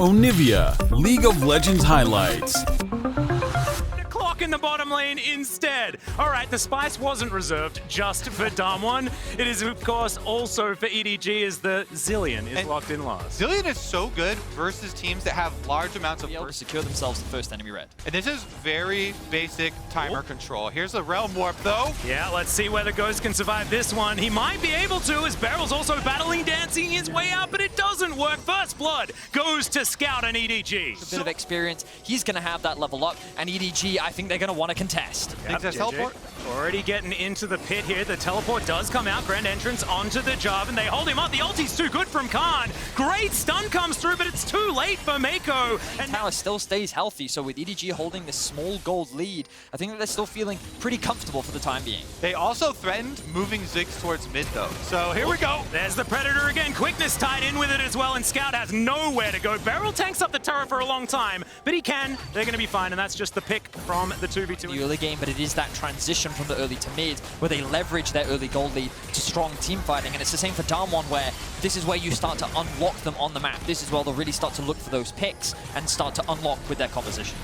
Onivia, League of Legends highlights. In the bottom lane instead. All right, the spice wasn't reserved just for Damwon. It is, of course, also for EDG as the Zilean is locked in last. Zilean is so good versus teams that have large amounts of be able to secure themselves the first enemy red. And this is very basic timer control. Here's the Realm Warp, though. Yeah, let's see whether Ghost can survive this one. He might be able to, as Beryl's also battling, dancing his way out, but it doesn't work. First Blood goes to Scout and EDG. A bit of experience. He's going to have that level up, and EDG, I think they're going to want to contest. Yep, teleport. Already getting into the pit here. The teleport does come out. Grand entrance onto the Jarvan, and they hold him up. The ulti's too good from Khan. Great stun comes through, but it's too late for Mako. And Tower still stays healthy, so with EDG holding this small gold lead, I think that they're still feeling pretty comfortable for the time being. They also threatened moving Ziggs towards mid, though. So here we go. There's the Predator again. Quickness tied in with it as well, and Scout has nowhere to go. Beryl tanks up the turret for a long time, but he can. They're going to be fine, and that's just the pick from the 2v2. The early game, but it is that transition from the early to mid where they leverage their early gold lead to strong team fighting, and it's the same for Damwon, where this is where you start to unlock them on the map. This is where they'll really start to look for those picks and start to unlock with their composition.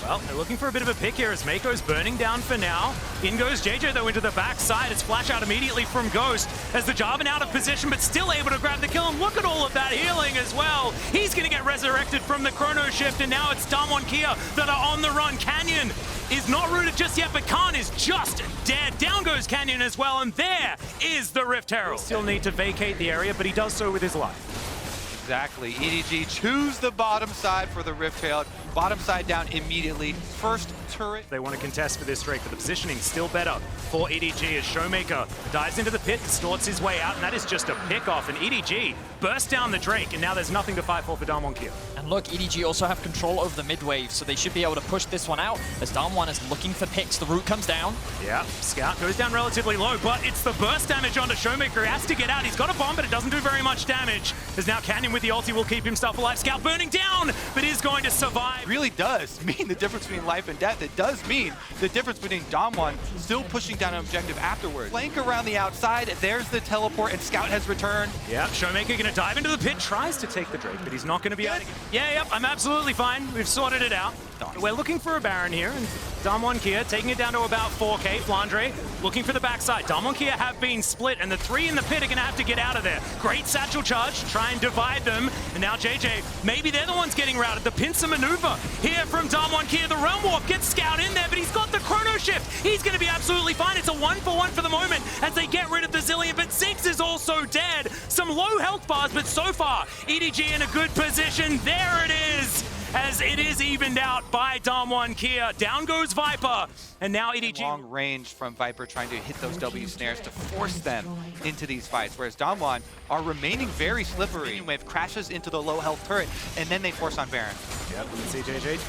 Well, they're looking for a bit of a pick here as Mako's burning down for now. In goes JJ, though, into the backside. It's flash out immediately from Ghost as the Jarvan out of position, but still able to grab the kill. And look at all of that healing as well. He's going to get resurrected from the Chrono Shift, and now it's Damwon Kia that are on the run. Canyon is not rooted just yet, but Khan is just dead. Down goes Canyon as well, and there is the Rift Herald. Still need to vacate the area, but he does so with his life. Exactly. EDG choose the bottom side for the Rift Herald. Bottom side down immediately. First turret. They want to contest for this Drake, but the positioning still better for EDG as Showmaker dives into the pit, distorts his way out, and that is just a pick off. And EDG bursts down the Drake, and now there's nothing to fight for Damwon Kia. And look, EDG also have control over the mid wave, so they should be able to push this one out as Damwon is looking for picks. The root comes down. Yeah, Scout goes down relatively low, but it's the burst damage onto Showmaker. He has to get out. He's got a bomb, but it doesn't do very much damage. As now Canyon with the ulti will keep himself alive. Scout burning down, but is going to survive. It really does mean the difference between life and death. It does mean the difference between Damwon still pushing down an objective afterwards. Flank around the outside. There's the teleport, and Scout has returned. Yeah, Showmaker going to dive into the pit, tries to take the Drake, but he's not going to be able to. Yeah, yep, I'm absolutely fine. We've sorted it out. We're looking for a Baron here, and Damwon Kia taking it down to about 4K. Flandre looking for the backside. Damwon Kia have been split, and the three in the pit are going to have to get out of there. Great satchel charge, try and divide them. And now JJ, maybe they're the ones getting routed. The pincer maneuver here from Damwon Kia. The Realm Warp gets Scout in there, but he's got the Chrono Shift. He's going to be absolutely fine. It's a 1-for-1 for the moment as they get rid of the Zilean, but Ziggs is also dead. Some low health bars, but so far, EDG in a good position. There it is, as it is evened out by Damwon Kia. Down goes Viper, and now EDG. Long range from Viper trying to hit those W snares to force them into these fights, whereas Damwon are remaining very slippery. Wave crashes into the low health turret, and then they force on Baron. Yep, let's see JJ.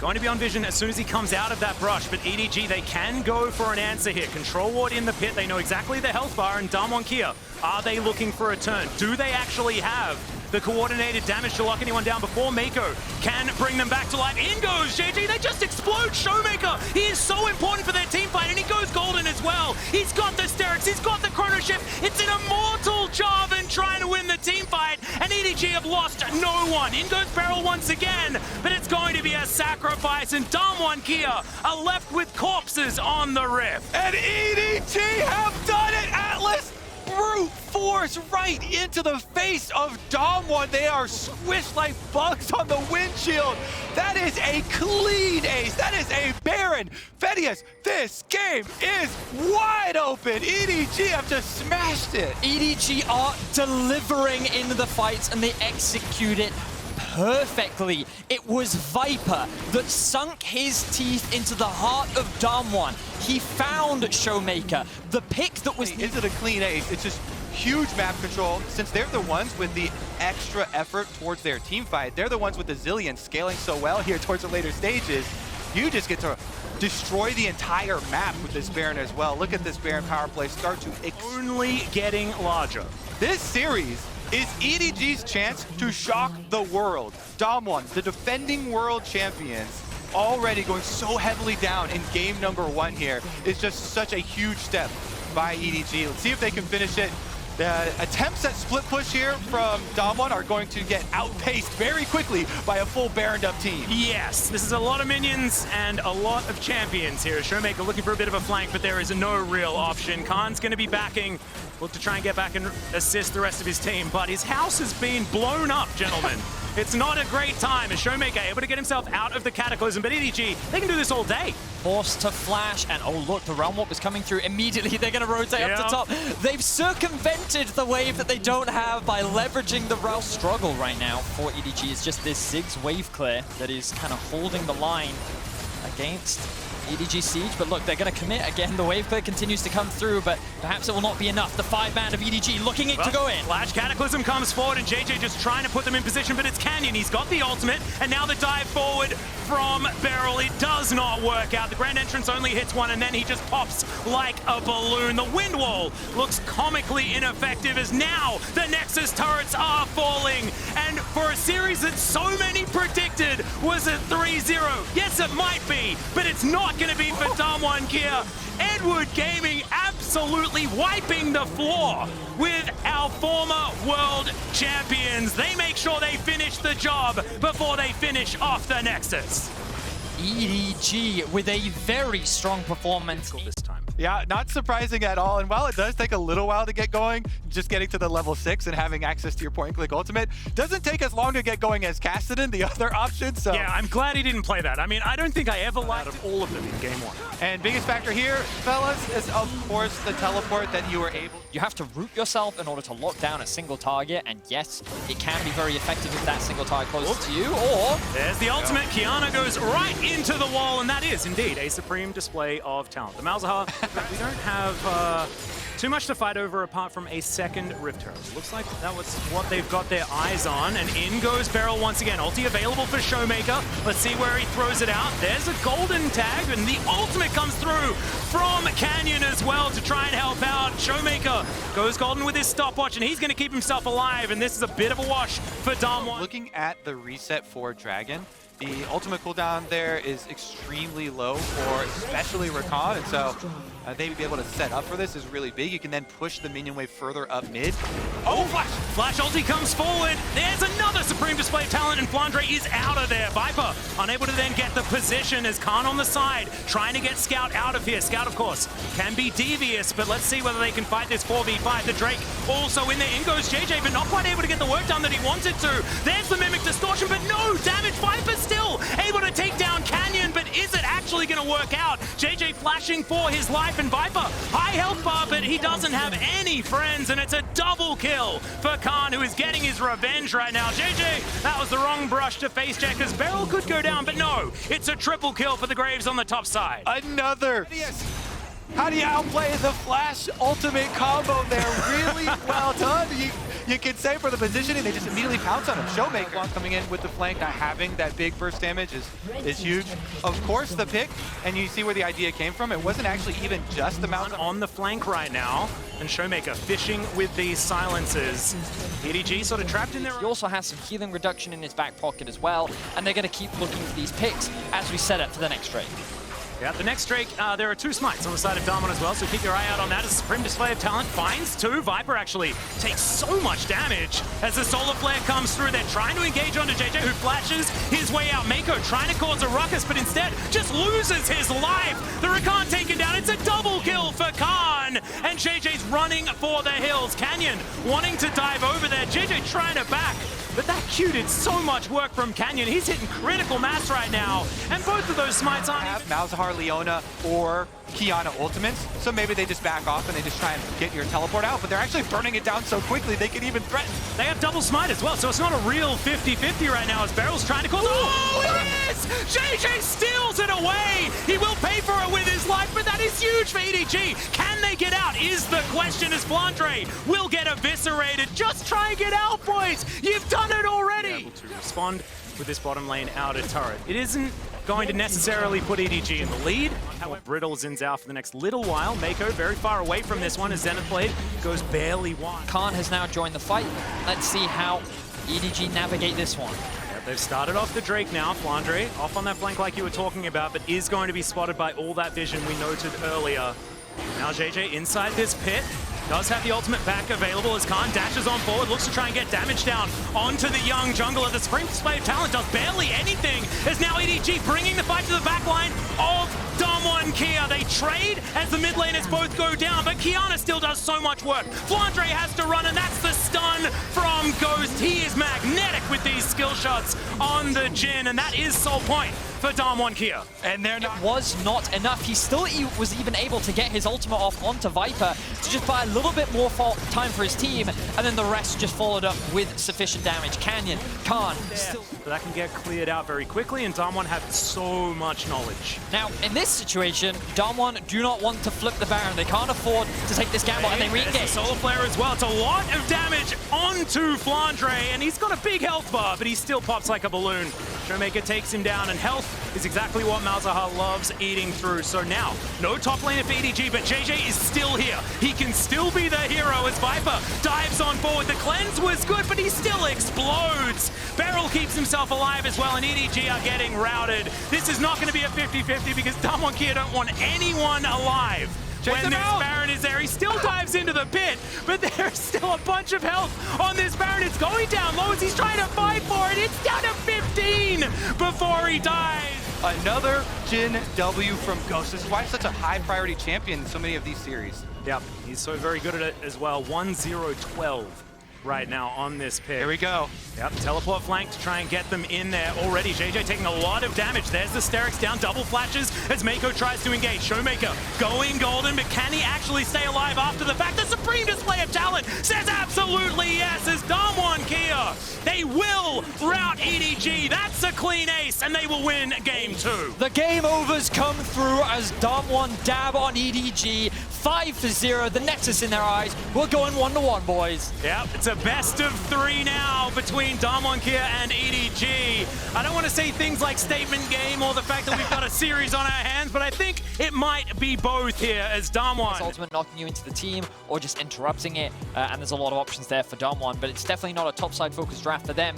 Going to be on vision as soon as he comes out of that brush, but EDG, they can go for an answer here. Control Ward in the pit, they know exactly the health bar, and Damwon Kia, are they looking for a turn? Do they actually have the coordinated damage to lock anyone down before Mako can bring them back to life? In goes JJ, they just explode Showmaker. He is so important for their team fight, and he goes golden as well. He's got the Sterix, he's got the Chrono Shift. It's an immortal Jarvan trying to win the team fight, and EDG have lost no one. In goes Beryl once again, but it's going to be a sacrifice, and Damwon Kia are left with corpses on the Rift. And EDG have done it, Atlas! Brute force right into the face of Damwon. They are squished like bugs on the windshield. That is a clean ace. That is a Baron. Fedius, this game is wide open. EDG have just smashed it. EDG are delivering in the fights, and they execute it perfectly. It was Viper that sunk his teeth into the heart of Damwon. He found Showmaker, the pick that was... Is it a clean ace? It's just huge map control. Since they're the ones with the extra effort towards their team fight, they're the ones with the Zilean scaling so well here towards the later stages. You just get to destroy the entire map with this Baron as well. Look at this Baron power play start to only getting larger. This series is EDG's chance to shock the world. Damwon, the defending world champions, already going so heavily down in game number 1 here, is just such a huge step by EDG. Let's see if they can finish it. The attempts at split push here from Dom1 are going to get outpaced very quickly by a full Baroned up team. Yes, this is a lot of minions and a lot of champions here. Showmaker looking for a bit of a flank, but there is no real option. Khan's going to be backing, look to try and get back and assist the rest of his team, but his house has been blown up, gentlemen. It's not a great time as Showmaker able to get himself out of the Cataclysm, but EDG, they can do this all day. Forced to flash, and oh look, the Realm Warp is coming through immediately. They're going to rotate up to top. They've circumvented the wave that they don't have by leveraging the Realm. Struggle right now for EDG is just this Ziggs wave clear that is kind of holding the line against EDG Siege, but look, they're going to commit again. The wave clear continues to come through, but perhaps it will not be enough. The 5-man of EDG looking to go in. Flash Cataclysm comes forward, and JJ just trying to put them in position, but it's Canyon. He's got the ultimate, and now the dive forward from Beryl. It does not work out. The Grand Entrance only hits one, and then he just pops like a balloon. The wind wall looks comically ineffective as now the Nexus turrets are falling, and for a series that so many predicted was a 3-0. Yes, it might be, but it's not going to be for Dom1 Kia. Edward Gaming absolutely wiping the floor with our former world champions. They make sure they finish the job before they finish off the Nexus. EDG with a very strong performance This time. Yeah, not surprising at all. And while it does take a little while to get going, just getting to the level 6 and having access to your point-and-click ultimate doesn't take as long to get going as Cassidy, the other option. So Yeah, I'm glad he didn't play that. I mean, I don't think I ever liked all of them in game 1. And biggest factor here, fellas, is of course the teleport that you were able. You have to root yourself in order to lock down a single target, and yes, it can be very effective if that single target closes to you, or... There's the ultimate. Kiana goes right into the wall, and that is indeed a supreme display of talent. The Malzahar, we don't have too much to fight over apart from a second Rift Herald. Looks like that was what they've got their eyes on, and in goes Beryl once again. Ulti available for Showmaker. Let's see where he throws it out. There's a golden tag, and the ultimate comes through from Canyon as well to try and help out. Showmaker goes golden with his stopwatch, and he's going to keep himself alive, and this is a bit of a wash for Dom1. Looking at the reset for Dragon, the ultimate cooldown there is extremely low for especially Rakan, and so they would be able to set up for this is really big. You can then push the minion wave further up mid. Oh, Flash! Flash ulti comes forward. There's another supreme display of talent, and Flandre is out of there. Viper unable to then get the position as Khan on the side, trying to get Scout out of here. Scout, of course, can be devious, but let's see whether they can fight this 4v5. The Drake also in there. In goes JJ, but not quite able to get the work done that he wanted to. There's the Mimic Distortion, but no damage. Viper still able to take down Canyon, but is it actually going to work out? JJ flashing for his life, and Viper, high health bar, but he doesn't have any friends, and it's a double kill for Khan, who is getting his revenge right now. JJ, that was the wrong brush to face check, as Beryl could go down, but no, it's a triple kill for the Graves on the top side. Another. How do you outplay the Flash ultimate combo there? Really well done. You can say for the positioning, they just immediately pounce on him. Showmaker coming in with the flank, not having that big burst damage is huge. Of course, the pick, and you see where the idea came from. It wasn't actually even just the mount on the flank right now, and Showmaker fishing with these silences. EDG sort of trapped in there. He also has some healing reduction in his back pocket as well, and they're going to keep looking for these picks as we set up for the next Drake. Yeah, the next Drake, there are 2 smites on the side of Dom1 as well, so keep your eye out on that as a supreme display of talent finds 2. Viper actually takes so much damage as the Solar Flare comes through. They're trying to engage onto JJ, who flashes his way out. Mako trying to cause a ruckus, but instead just loses his life. The Rakan taken down. It's a double kill for Khan, and JJ's running for the hills. Canyon wanting to dive over there. JJ trying to back, but that Q did so much work from Canyon. He's hitting critical mass right now, and both of those smites aren't have Malzahar, Leona, or Kiana ultimates, so maybe they just back off and they just try and get your teleport out, but they're actually burning it down so quickly they can even threaten. They have double smite as well, so it's not a real 50-50 right now as Beryl's trying to cause... Oh, it is! JJ steals it away! He will pay for it with his life, but that is huge for EDG. Can they get out is the question, as Flandre will get eviscerated. Just try and get out, boys! You've done it already! Able to respond with this bottom lane outer turret. It isn't going to necessarily put EDG in the lead. How Brittle zins out for the next little while. Mako very far away from this one as Zenith Blade goes barely wide. Khan has now joined the fight. Let's see how EDG navigate this one. Yep, they've started off the Drake now. Flandre off on that flank like you were talking about, but is going to be spotted by all that vision we noted earlier. Now JJ inside this pit. Does have the ultimate back available as Khan dashes on forward, looks to try and get damage down onto the young jungler. The supreme display of talent does barely anything as now EDG bringing the fight to the back line of Damwon Kia. They trade as the mid laners both go down, but Kiana still does so much work. Flandre has to run, and that's the stun from Ghost. He is magnetic with these skill shots on the Jhin, and that is sole point for Damwon Kia. And they're not. It was not enough. He still was even able to get his ultimate off onto Viper to just buy a little bit more time for his team, and then the rest just followed up with sufficient damage. Canyon, Khan, still. But that can get cleared out very quickly, and Damwon have so much knowledge. Now, in this situation, Damwon do not want to flip the Baron. They can't afford to take this gamble, and they re-engage. Solar Flare as well. It's a lot of damage onto Flandre, and he's got a big health bar, but he still pops like a balloon. Showmaker takes him down, and health is exactly what Malzahar loves eating through. So now, no top laner for EDG, but JJ is still here. He can still be the hero as Viper dives on forward. The cleanse was good, but he still explodes. Beryl keeps himself alive as well, and EDG are getting routed. This is not going to be a 50-50 because Damwon Kia don't want anyone alive. When this Baron is there, he still dives into the pit, but there's still a bunch of health on this Baron. It's going down low as he's trying to fight for it. It's down to 15 before he dies. Another Jhin W from Ghost. This is why he's such a high priority champion in so many of these series. Yep, he's so very good at it as well. 1-0-12 right now on this pick. Here we go. Yep, teleport flank to try and get them in there already. JJ taking a lot of damage. There's the Sterix down, double flashes as Mako tries to engage. Showmaker going golden, but can he actually stay alive after the fact? The supreme display of talent says absolutely yes as Damwon Kia. They will rout EDG. That's a clean ace, and they will win game 2. The game overs come through as Damwon dab on EDG. 5-0, the Nexus in their eyes. We're going 1-1, boys. Yep, it's a best of 3 now between Damwon Kia and EDG. I don't want to say things like statement game or the fact that we've got a series on our hands, but I think it might be both here as Damwon. Ultimate knocking you into the team or just interrupting it, and there's a lot of options there for Damwon, but it's definitely not a topside focused draft for them.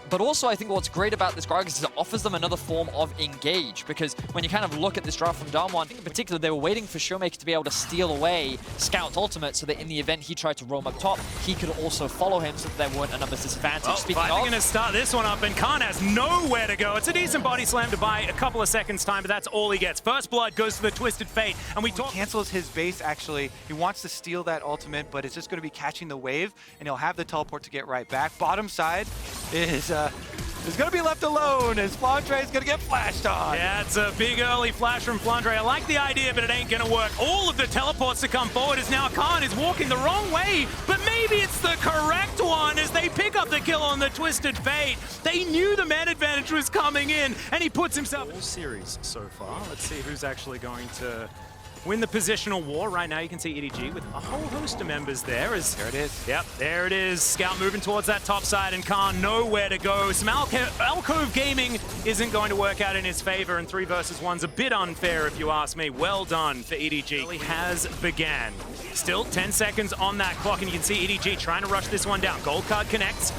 But also, I think what's great about this Gragas is it offers them another form of engage, because when you kind of look at this draft from Damwon, I think in particular, they were waiting for Showmaker to be able to steal away Scout's ultimate so that in the event he tried to roam up top, he could also follow him so that there weren't another disadvantage. Well, Speaking of, they're going to start this one up, and Khan has nowhere to go. It's a decent body slam to buy a couple of seconds time, but that's all he gets. First blood goes to the Twisted Fate, and we talk. He cancels his base, actually. He wants to steal that ultimate, but it's just going to be catching the wave, and he'll have the teleport to get right back. Bottom side is going to be left alone as Flandre is going to get flashed on. Yeah, it's a big early flash from Flandre. I like the idea, but it ain't going to work. All of the teleports to come forward as now Khan is walking the wrong way, but maybe it's the correct one as they pick up the kill on the Twisted Fate. They knew the man advantage was coming in, and he puts himself... All series so far. Let's see who's actually going to win the positional war. Right now you can see EDG with a whole host of members there. There it is. Yep, there it is. Scout moving towards that top side, and Khan nowhere to go. Some Alcove Gaming isn't going to work out in his favor, and 3 versus 1's a bit unfair if you ask me. Well done for EDG. It has began. Still 10 seconds on that clock, and you can see EDG trying to rush this one down. Gold card connects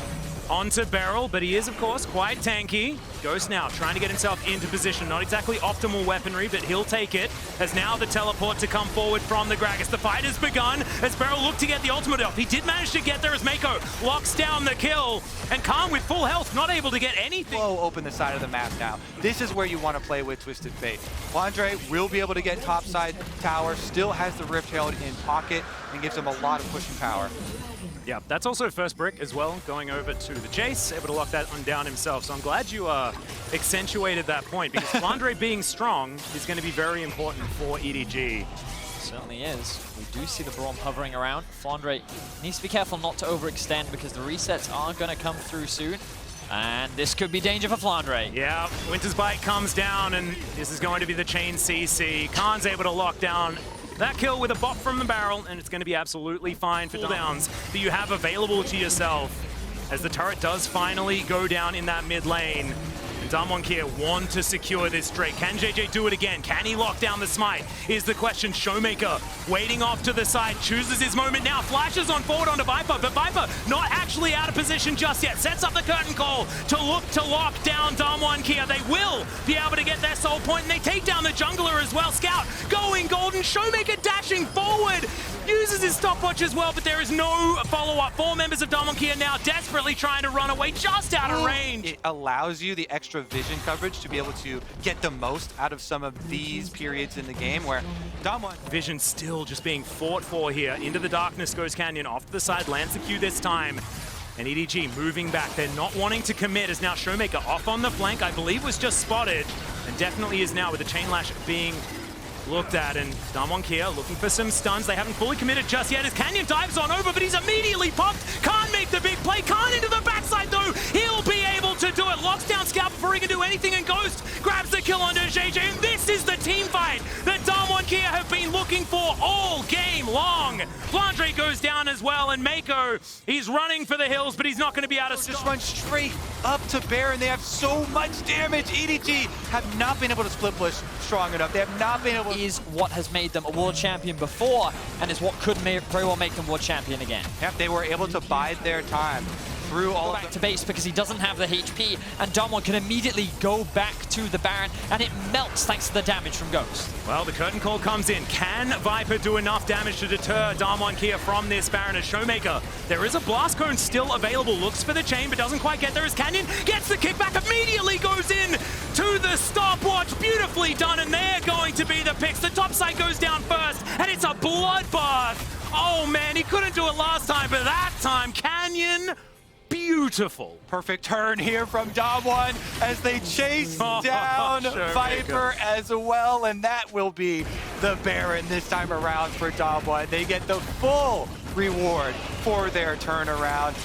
onto Beryl, but he is, of course, quite tanky. Ghost now trying to get himself into position. Not exactly optimal weaponry, but he'll take it. As now the teleport to come forward from the Gragas. The fight has begun as Beryl looked to get the ultimate off. He did manage to get there as Mako locks down the kill. And Khan with full health, not able to get anything. Flow open the side of the map now. This is where you want to play with Twisted Fate. Flandre will be able to get topside tower, still has the Rift held in pocket, and gives him a lot of pushing power. Yeah, that's also first brick as well, going over to the chase, able to lock that one down himself. So I'm glad you accentuated that point, because Flandre being strong is going to be very important for EDG. Certainly is. We do see the Braum hovering around. Flandre needs to be careful not to overextend because the resets are going to come through soon. And this could be danger for Flandre. Yeah, Winter's Bite comes down, and this is going to be the chain CC. Khan's able to lock down that kill with a bop from the barrel, and it's going to be absolutely fine for cooldowns that you have available to yourself as the turret does finally go down in that mid lane. And Damwon Kia want to secure this Drake. Can JJ do it again? Can he lock down the smite? Is the question. Showmaker waiting off to the side, chooses his moment now, flashes on forward onto Viper, but Viper not actually out of position. position just yet. Sets up the curtain call to look to lock down Damwon Kia. They will be able to get their soul point, and they take down the jungler as well. Scout going golden. Showmaker dashing forward. Uses his stopwatch as well, but there is no follow-up. 4 members of Damwon Kia now desperately trying to run away, just out of range. It allows you the extra vision coverage to be able to get the most out of some of these periods in the game where Damwon... Vision still just being fought for here. Into the darkness goes Canyon, off to the side, lands the Q this time. And EDG moving back. They're not wanting to commit as now Showmaker off on the flank, I believe was just spotted. And definitely is now with the chain lash being looked at, and Damwon Kia looking for some stuns. They haven't fully committed just yet as Canyon dives on over, but he's immediately popped. Can't make the big play. Can't into the backside though. He'll be able to do it. Locks down Scout before he can do anything, and Ghost grabs the kill onto JJ. And this is the team fight that Damwon Kia have been looking for all game long. Flandre goes down as well, and Mako, he's running for the hills, but he's not going to be able to just run straight up to Baron. They have so much damage. EDG have not been able to split push strong enough. They have not been able to... Is what has made them a world champion before, and is what could very well make them world champion again. Yep, they were able to bide their time through all back to base because he doesn't have the HP, and Damwon can immediately go back to the Baron, and it melts thanks to the damage from Ghost. Well, the curtain call comes in. Can Viper do enough damage to deter Damwon Kia from this Baron as Showmaker? There is a blast cone still available, looks for the chain, but doesn't quite get there as Canyon gets the kickback, immediately goes in to the stopwatch. Beautifully done, and they're going to be the picks. The top side goes down first, and it's a bloodbath. Oh man, he couldn't do it last time, but that time, Canyon, beautiful. Perfect turn here from Damwon as they chase down Viper as well, and that will be the Baron this time around for Damwon. They get the full reward for their turnaround.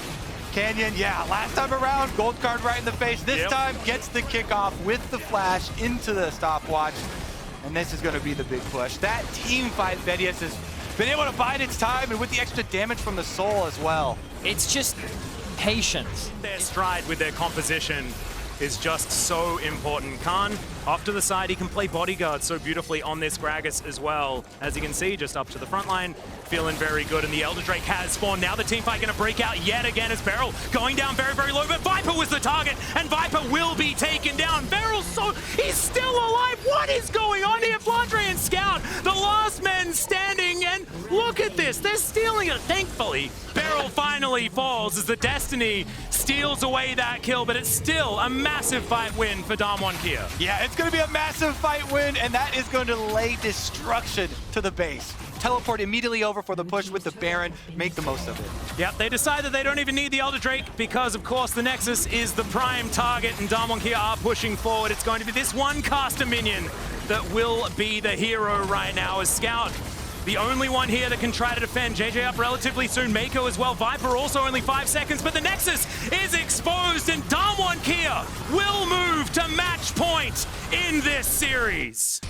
Canyon, yeah, last time around, gold card right in the face. This time gets the kickoff with the flash into the stopwatch, and this is going to be the big push. That team fight, Vedius has been able to bide its time, and with the extra damage from the soul as well. It's just patience. Their stride with their composition is just so important. Khan, off to the side, he can play bodyguard so beautifully on this Gragas as well. As you can see, just up to the front line, feeling very good, and the Elder Drake has spawned. Now the team fight going to break out yet again as Beryl going down very, very low, but Viper was the target, and Viper will be taken down. Beryl's he's still alive. What is going on here? Flandre and Scout, the last men standing, and look at this. They're stealing it. Thankfully, Beryl finally falls as the Destiny steals away that kill, but it's still a massive fight win for Damwon Kia. Yeah, it's going to be a massive fight win, and that is going to lay destruction to the base. Teleport immediately over for the push with the Baron. Make the most of it. Yep, they decide that they don't even need the Elder Drake because, of course, the Nexus is the prime target, and Damwon Kia are pushing forward. It's going to be this one caster minion that will be the hero right now as Scout, the only one here that can try to defend. JJ up relatively soon, Mako as well. Viper also only 5 seconds, but the Nexus is exposed, and Damwon Kia will move to match point in this series.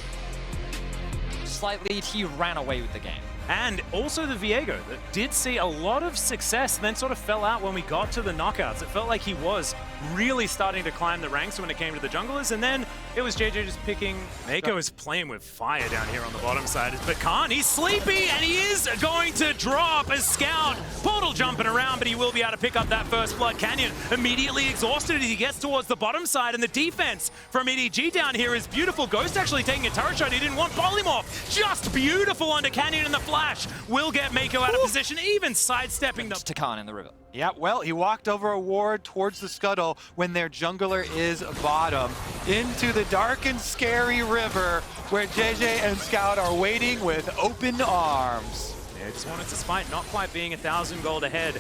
Slight lead, he ran away with the game. And also the Viego that did see a lot of success, then sort of fell out when we got to the knockouts. It felt like he was really starting to climb the ranks when it came to the junglers, and then it was JJ just picking. Mako is playing with fire down here on the bottom side, but Khan, he's sleepy, and he is going to drop as Scout. Portal jumping around, but he will be able to pick up that first blood. Canyon immediately exhausted as he gets towards the bottom side, and the defense from EDG down here is beautiful. Ghost actually taking a turret shot he didn't want. Polymorph, just beautiful under Canyon, and the flash will get Mako out of position, even sidestepping the to Khan in the river. Yeah, well, he walked over a ward towards the scuttle when their jungler is bottom into the dark and scary river where JJ and Scout are waiting with open arms. Yeah, just wanted to spite, not quite being 1,000 gold ahead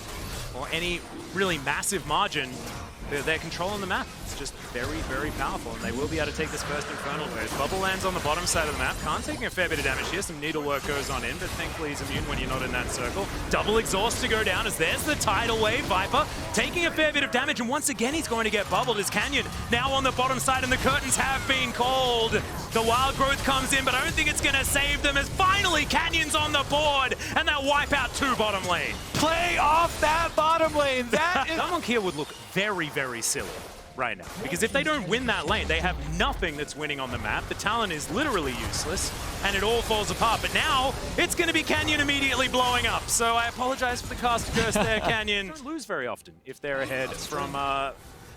or any really massive margin. They're controlling the map. It's just very, very powerful, and they will be able to take this first Infernal Burst. Bubble lands on the bottom side of the map. Khan taking a fair bit of damage here. Some needlework goes on in, but thankfully he's immune when you're not in that circle. Double exhaust to go down as there's the tidal wave. Viper taking a fair bit of damage, and once again he's going to get bubbled as Canyon now on the bottom side, and the curtains have been called. The wild growth comes in, but I don't think it's going to save them as finally Canyon's on the board, and they'll wipe out 2 bottom lane. Play off that bottom lane. That is... Damwon Kia would look very, very silly right now. Because if they don't win that lane, they have nothing that's winning on the map. The talent is literally useless, and it all falls apart. But now, it's going to be Canyon immediately blowing up. So I apologize for the cast curse there, Canyon. Don't lose very often if they're ahead from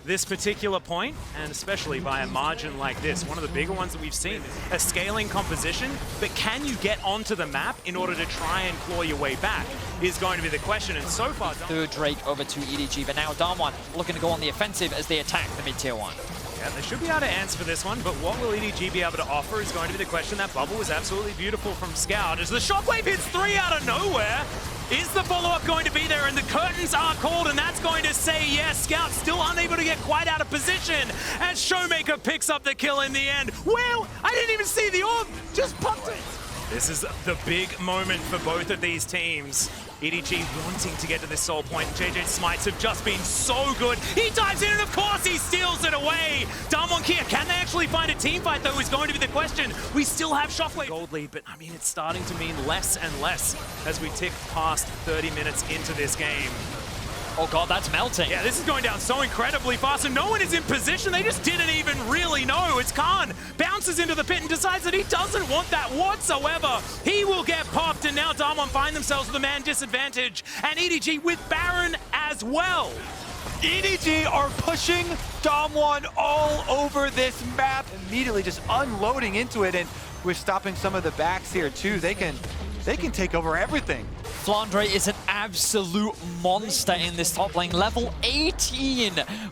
this particular point, and especially by a margin like this. One of the bigger ones that we've seen, a scaling composition, but can you get onto the map in order to try and claw your way back is going to be the question, and so far... Third Drake over to EDG, but now Damwon looking to go on the offensive as they attack the mid-tier 1. Yeah, they should be able to answer for this one, but what will EDG be able to offer is going to be the question. That bubble was absolutely beautiful from Scout as the shockwave hits 3 out of nowhere. Is the follow-up going to be there? And the curtains are called, and that's going to say yes. Scout still unable to get quite out of position as Showmaker picks up the kill in the end. Well, I didn't even see the orb, just popped it. This is the big moment for both of these teams. EDG wanting to get to this soul point. JJ's smites have just been so good. He dives in, and of course he steals it away. Damwon Kia, can they actually find a team fight though is going to be the question. We still have Shockwave gold lead, but I mean, it's starting to mean less and less as we tick past 30 minutes into this game. Oh god, that's melting. Yeah, this is going down so incredibly fast, and no one is in position. They just didn't even really know. It's Khan bounces into the pit and decides that he doesn't want that whatsoever. He will get popped, and now Damwon find themselves with a man disadvantage, and EDG with Baron as well. EDG are pushing Damwon all over this map, immediately just unloading into it, and we're stopping some of the backs here too. They can take over everything. Flandre is an absolute monster in this top lane. Level 18,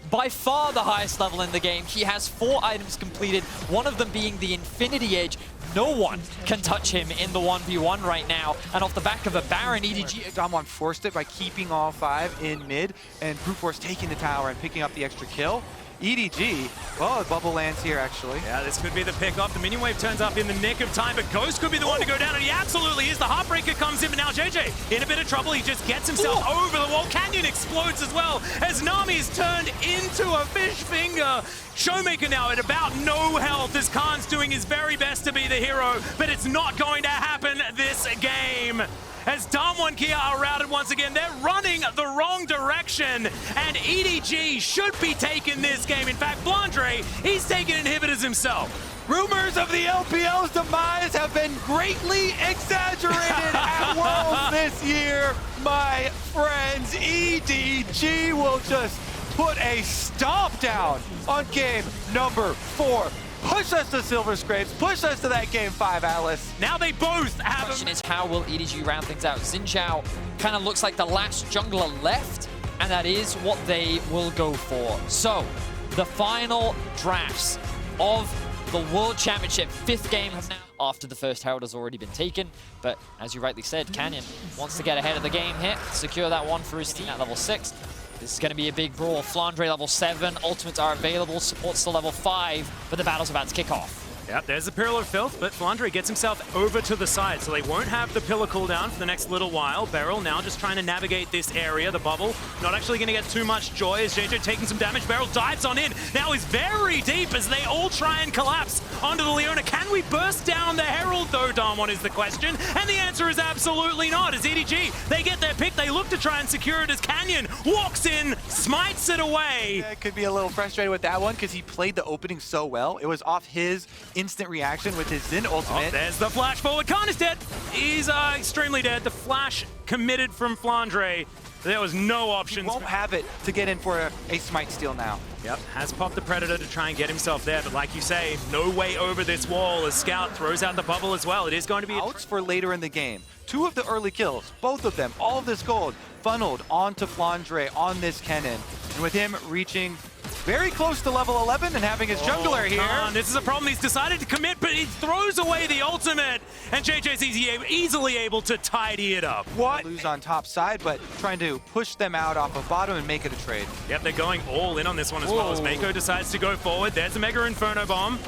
by far the highest level in the game. He has 4 items completed, one of them being the Infinity Edge. No one can touch him in the 1v1 right now. And off the back of a Baron, EDG... Damwon forced it by keeping all 5 in mid, and Brute Force taking the tower and picking up the extra kill. EDG, well, the bubble lands here, actually. Yeah, this could be the pickup. The minion wave turns up in the nick of time, but Ghost could be the one to go down, and he absolutely is. The Heartbreaker comes in, but now JJ in a bit of trouble. He just gets himself over the wall. Canyon explodes as well, as Nami is turned into a fish finger. Showmaker now at about no health, as Khan's doing his very best to be the hero, but it's not going to happen this game. As Damwon Kia are routed once again, they're running the wrong direction, and EDG should be taking this game. In fact, Flandre, he's taking inhibitors himself. Rumors of the LPL's demise have been greatly exaggerated at Worlds this year, my friends. EDG will just put a stomp down on game number 4. Push us to Silver Scrapes, push us to that game 5, Alice. Now they both have... The question is, how will EDG round things out? Xin Zhao kind of looks like the last jungler left, and that is what they will go for. So, the final drafts of the World Championship 5th game have now... After the first Herald has already been taken, but as you rightly said, Canyon wants to get ahead of the game here, secure that one for his team at level 6. This is going to be a big brawl. Flandre level 7, ultimates are available, support's to level 5, but the battle's about to kick off. Yep, there's the Pillar of Filth, but Flandre gets himself over to the side, so they won't have the pillar cooldown for the next little while. Beryl now just trying to navigate this area, the bubble. Not actually going to get too much joy as JJ taking some damage. Beryl dives on in. Now he's very deep as they all try and collapse onto the Leona. Can we burst down the Herald though, Damwon, is the question. And the answer is absolutely not. As EDG, they get their pick. They look to try and secure it as Canyon walks in, smites it away. Yeah, could be a little frustrated with that one because he played the opening so well. It was off his instant reaction with his Xin ultimate. Oh, there's the flash forward. Khan is dead. He's extremely dead. The flash committed from Flandre. There was no options. He won't have it to get in for a smite steal now. Yep, has popped the Predator to try and get himself there, but like you say, no way over this wall as Scout throws out the bubble as well. It is going to be outs for later in the game. 2 of the early kills, both of them, all of this gold funneled onto Flandre on this Kennen. And with him reaching very close to level 11 and having his jungler here. This is a problem. He's decided to commit, but he throws away the ultimate, and JJ's easily able to tidy it up. What? Lose on top side, but trying to push them out off of bottom and make it a trade. Yep, they're going all in on this one as well as Mako decides to go forward. There's the Mega Inferno Bomb.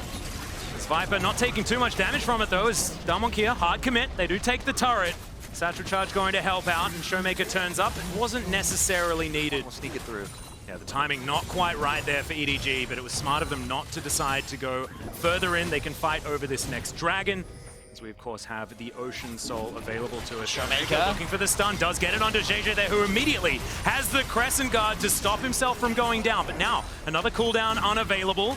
This Viper not taking too much damage from it though, as Damwon Kia hard commit. They do take the turret. Satchel Charge going to help out, and Showmaker turns up. It wasn't necessarily needed. We'll sneak it through. Yeah, the timing not quite right there for EDG, but it was smart of them not to decide to go further in. They can fight over this next dragon. As we, of course, have the Ocean Soul available to us. Showmaker. Looking for the stun, does get it onto JJ there, who immediately has the Crescent Guard to stop himself from going down. But now, another cooldown unavailable.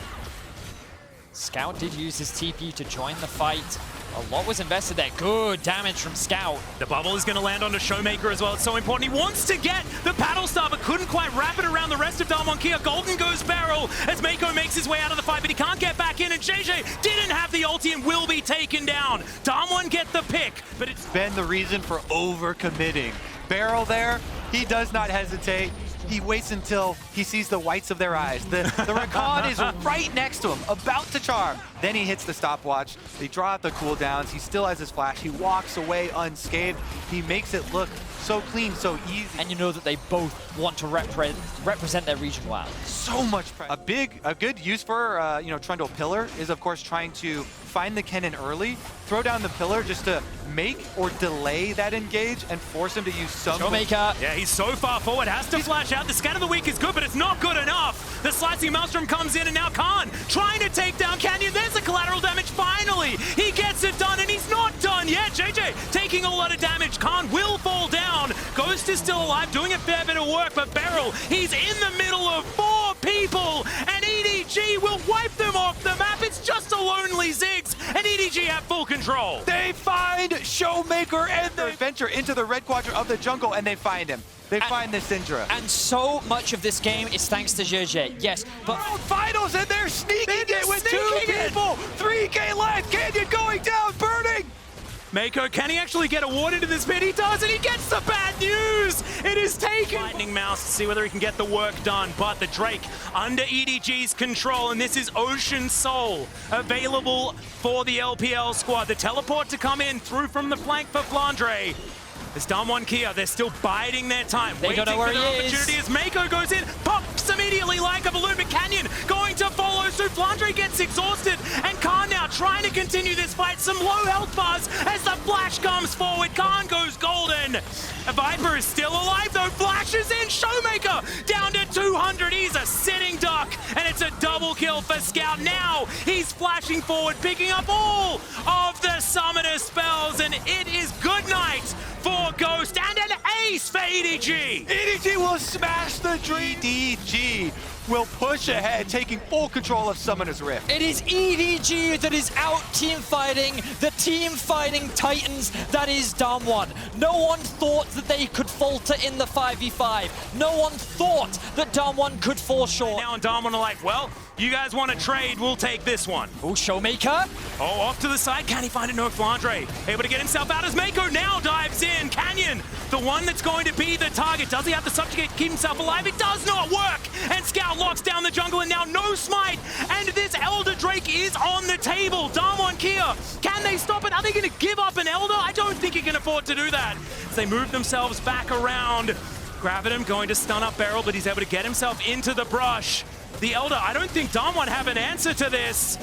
Scout did use his TP to join the fight. A lot was invested there. Good damage from Scout. The bubble is going to land onto Showmaker as well. It's so important. He wants to get the Paddle Star, but couldn't quite wrap it around the rest of Damwon Kia. Golden goes barrel as Mako makes his way out of the fight, but he can't get back in, and JJ didn't have the ulti and will be taken down. Damwon get the pick, but it's Been the reason for overcommitting. Barrel there, he does not hesitate. He waits until he sees the whites of their eyes. The Rakan is right next to him, about to charm. Then he hits the stopwatch. They draw out the cooldowns. He still has his flash. He walks away unscathed. He makes it look so clean, so easy. And you know that they both want to represent their region well. So much pressure. A good use for Trundle Pillar is of course trying to find the cannon early, throw down the pillar just to make or delay that engage and force him to use some. Showmaker. yeah, he's so far forward, has to flash out. The scan of the week is good, but it's not good enough. The slicing Maelstrom comes in, and now Khan trying to take down Canyon. There's the collateral damage finally. He gets it done, and he's not done yet. JJ taking a lot of damage. Khan will fall down. Ghost is still alive, doing a fair bit of work, but Beryl, he's in the middle of 4 people, and EDG will wipe them off the map. It's just a lonely Ziggs, and EDG have full control. They find Showmaker and they venture into the red quadrant of the jungle, and they find him. They find the Syndra. And so much of this game is thanks to JJ, yes, but World Finals, and they're sneaking it with 2 people. 3K left. Canyon going down, burning. Mako, can he actually get awarded in this pit? He does, and he gets the bad news! It is taken! Lightning Mouse to see whether he can get the work done, but the Drake under EDG's control, and this is Ocean Soul available for the LPL squad. The teleport to come in through from the flank for Flandre. There's Damwon Kia, they're still biding their time, They waiting don't know for where their he is. opportunity as Mako goes in, pops immediately like a balloon, but Canyon going to follow suit. Flandre gets exhausted, and Khan now trying to continue this fight. Some low health bars as the flash comes forward. Khan goes golden. Viper is still alive though, flashes in. Showmaker down to 200. He's a sitting duck, and it's a double kill for Scout. Now he's flashing forward, picking up all of the summoner spells, and it is good night for Ghost and an ace for EDG. EDG will smash the dream. EDG will push ahead, taking full control of Summoner's Rift. it is EDG that is out team fighting the team fighting titans that is Damwon. No one thought that they could falter in the 5v5. No one thought that Damwon could fall short. Now and Damwon are like, well, you guys want to trade, we'll take this one. Oh, Showmaker. Oh, off to the side, can he find it? No, Flandre able to get himself out as Mako now dives in. Canyon, the one that's going to be the target. Does he have the subjugate to keep himself alive? It does not work, and Scout locks down the jungle, and now no smite, and this Elder Drake is on the table. Damwon Kia, can they stop it? Are they going to give up an Elder? I don't think he can afford to do that. As they move themselves back around. Gravitum going to stun up Beryl, but he's able to get himself into the brush. The Elder, I don't think Damwon have an answer to this.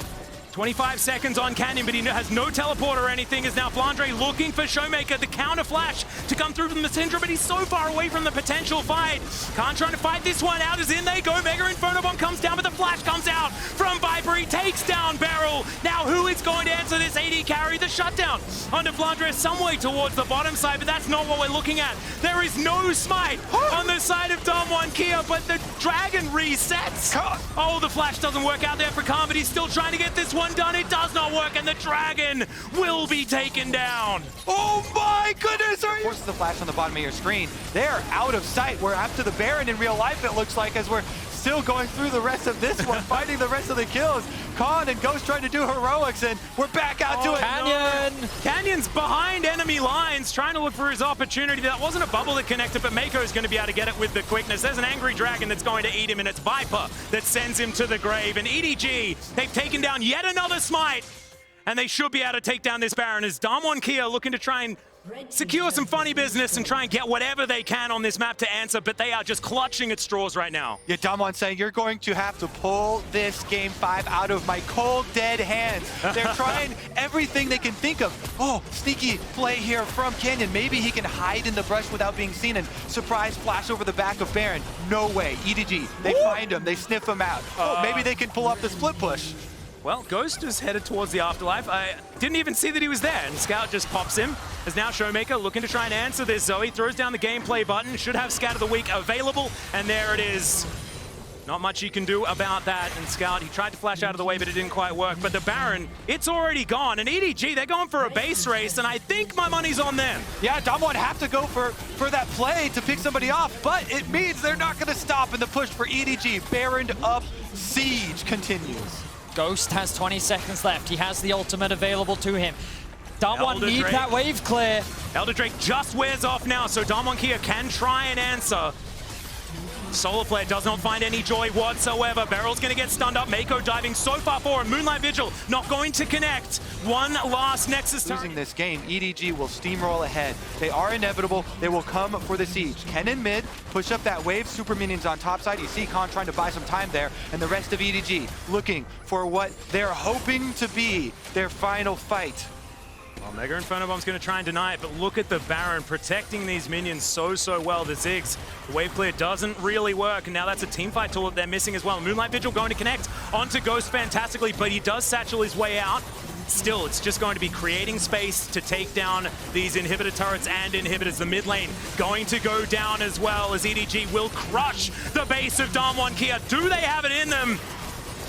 25 seconds on Canyon, but he has no teleport or anything, is now Flandre looking for Showmaker, the counter flash to come through from the Syndra, but he's so far away from the potential fight. Khan trying to fight this one out as in they go. Mega Inferno Bomb comes down, but the flash comes out from Viper. He takes down Beryl. Now who is going to answer this AD carry? The shutdown onto Flandre some way towards the bottom side, but that's not what we're looking at. There is no smite on the side of Damwon Kia, but the dragon resets. Oh, the flash doesn't work out there for Khan, but he's still trying to get this one done. It does not work, and the dragon will be taken down. Oh my goodness! Forces the flash on the bottom of your screen. They're out of sight. We're after the Baron in real life, it looks like, as we're still going through the rest of this one, finding the rest of the kills. Khan and Ghost trying to do heroics, and we're back out to it. Canyon! No. Canyon's behind enemy lines, trying to look for his opportunity. That wasn't a bubble that connected, but Mako's going to be able to get it with the quickness. There's an angry dragon that's going to eat him, and it's Viper that sends him to the grave. And EDG, they've taken down yet another smite, and they should be able to take down this Baron as Damwon Kia looking to try and secure some funny business and try and get whatever they can on this map to answer, but they are just clutching at straws right now. Yeah, Damwon saying, you're going to have to pull this Game 5 out of my cold, dead hands. They're trying everything they can think of. Oh, sneaky play here from Canyon. Maybe he can hide in the brush without being seen and surprise flash over the back of Baron. No way. EDG, they find him, they sniff him out. Oh, maybe they can pull up the split push. Well, Ghost is headed towards the afterlife. I didn't even see that he was there, and Scout just pops him. As now Showmaker looking to try and answer this. Zoe throws down the gameplay button, should have Scat of the Week available, and there it is. Not much you can do about that, and Scout, he tried to flash out of the way, but it didn't quite work. But the Baron, it's already gone, and EDG, they're going for a base race, and I think my money's on them. Yeah, Damwon have to go for that play to pick somebody off, but it means they're not going to stop in the push for EDG. Baron up, Siege continues. Ghost has 20 seconds left. He has the ultimate available to him. Damwon need that wave clear. Elder Drake just wears off now, so Damwon Kia can try and answer. Solar Flare does not find any joy whatsoever. Beryl's going to get stunned up. Mako diving so far forward. Moonlight Vigil not going to connect. One last Nexus. Losing this game, EDG will steamroll ahead. They are inevitable. They will come for the siege. Ken in mid, push up that wave. Super minions on top side. You see Khan trying to buy some time there. And the rest of EDG looking for what they're hoping to be their final fight. Well, Mega Inferno Bomb's going to try and deny it, but look at the Baron protecting these minions so well. The Ziggs, the wave clear doesn't really work, and now that's a teamfight tool that they're missing as well. Moonlight Vigil going to connect onto Ghost fantastically, but he does satchel his way out. Still, it's just going to be creating space to take down these inhibitor turrets and inhibitors. The mid lane going to go down as well, as EDG will crush the base of Damwon Kia. Do they have it in them?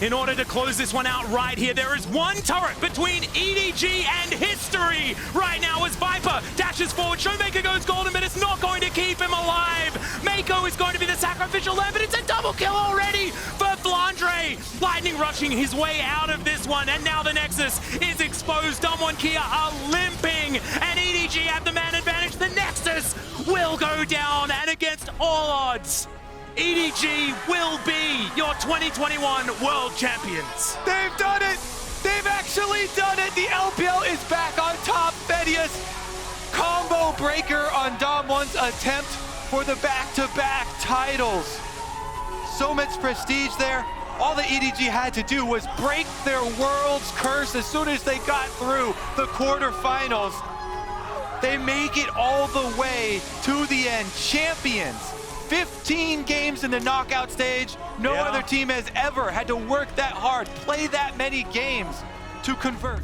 In order to close this one out right here, there is one turret between EDG and history right now as Viper dashes forward. Showmaker goes golden, but it's not going to keep him alive. Mako is going to be the sacrificial lamb, but it's a double kill already for Flandre. Lightning rushing his way out of this one, and now the Nexus is exposed. Damwon Kia are limping, and EDG have the man advantage. The Nexus will go down, and against all odds, EDG will be your 2021 World Champions. They've done it! They've actually done it! The LPL is back on top. Thedius, combo breaker on Damwon's attempt for the back-to-back titles. So much prestige there. All the EDG had to do was break their world's curse as soon as they got through the quarterfinals. They make it all the way to the end. Champions. 15 games in the knockout stage. No other team has ever had to work that hard, play that many games to convert.